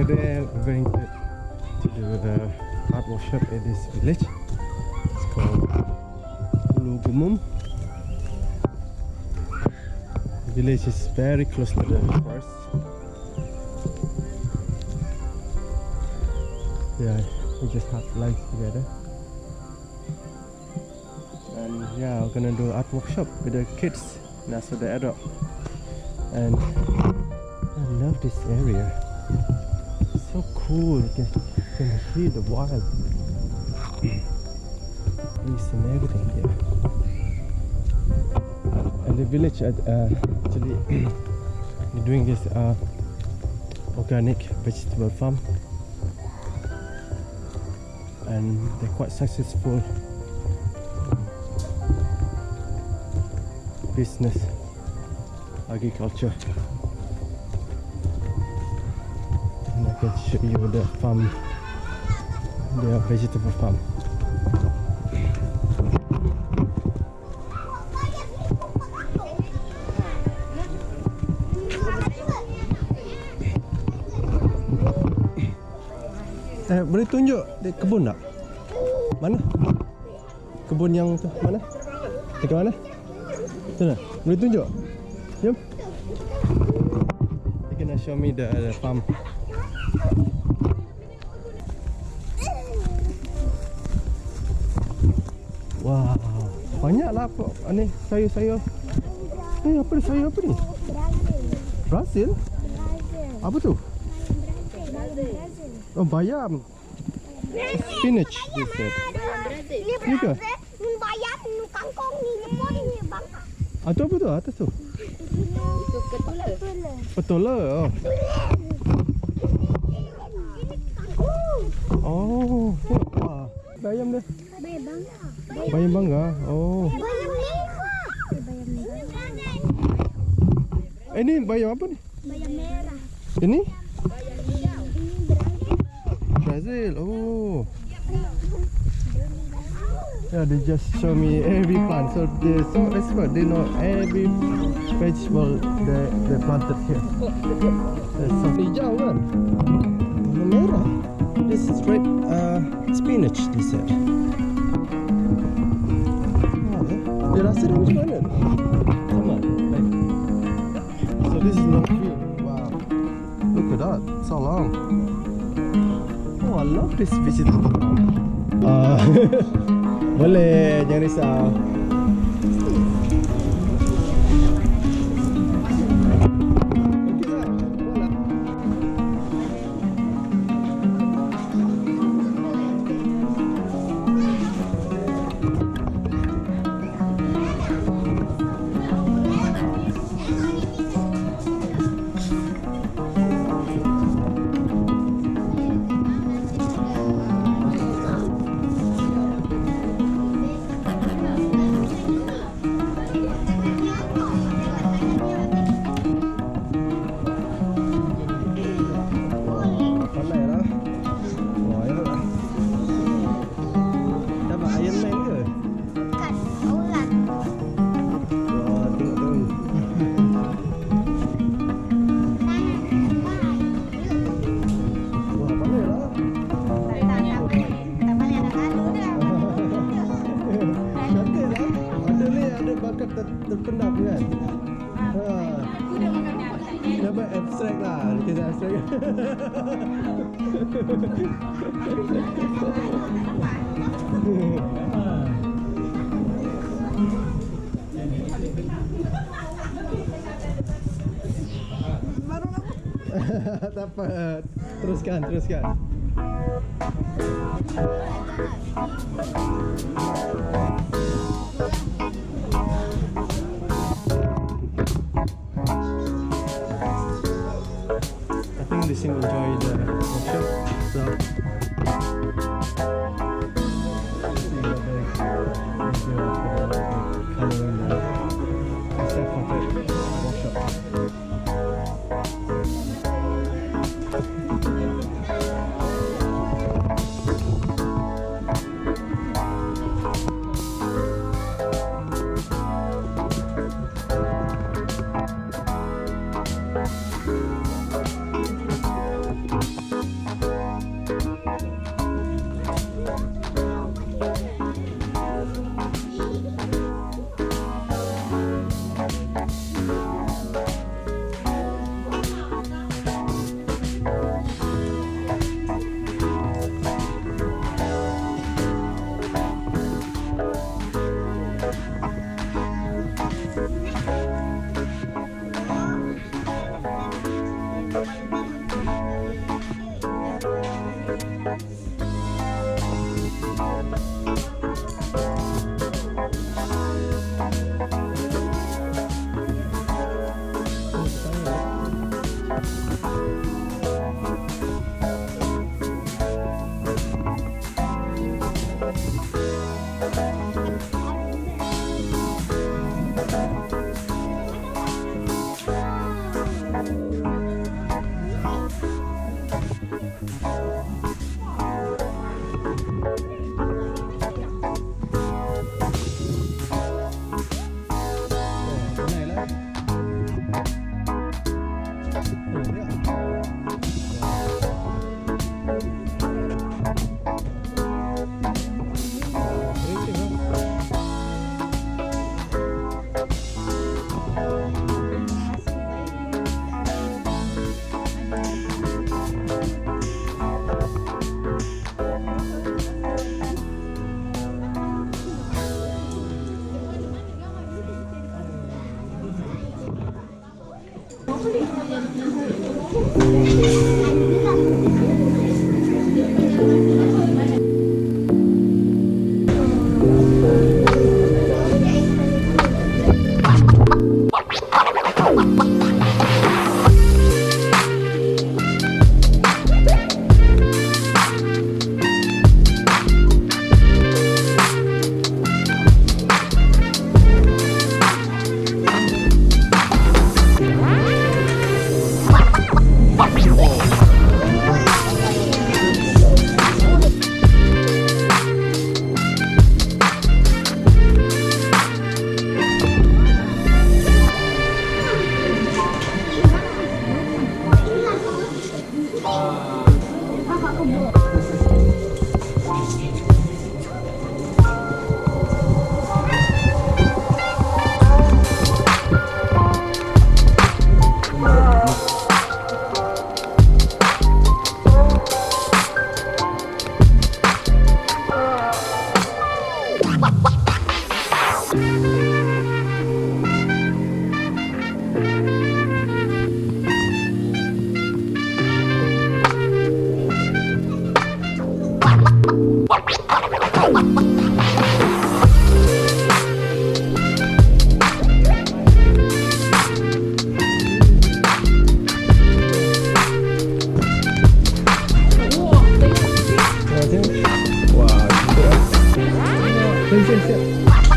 today we're going to do the art workshop in this village. It's called Lugumum. The village is very close to the forest. Yeah, we just have lunch together. And yeah, we're gonna do art workshop with the kids and also the adult. And I love this area. It's so cool. You can hear the wild bees and everything here. And the village actually we're doing this organic vegetable farm, and they're quite successful business agriculture. And I can show you the farm, their vegetable farm. Boleh tunjuk di kebun tak? Mana? Kebun yang tu mana? Dekat mana? Sana. Boleh tunjuk? Jom. You can show me the farm. Wow, banyaklah apa ni sayur-sayur. Apa ni sayur apa ni? Brazil. Apa tu? Oh, bayam. Spinach, you said. Ni ke? Bayam, kangkung ni, lemon ni, bang. Itu apa tu? Atas tu? Itu petola. Petola, oh. Ini kangkung. Oh, wah. Bayam dia. Bayam bangga. Bayam bangga. Oh. Bayam merah. Ini bayam apa ni? Bayam merah. Ini? Bayam hijau. Brazil. Oh. Yeah, they just show me every plant. So they're so expert. They know every vegetable they planted here. That's so hijau kan? Warna merah. This is red spinach, they said. Dia rasa dah macam mana? Sama? Right. So this is long tree. Wow. Look at that. So long. Oh, I love this vegetable farm. Boleh, jangan risau. Terpendam kan? Dapat abstrak lah. Kita abstrak. Tak apa. Teruskan. They seem to enjoy the workshop, so see what they do for the coloring and stuff of the workshop. Wah, siap.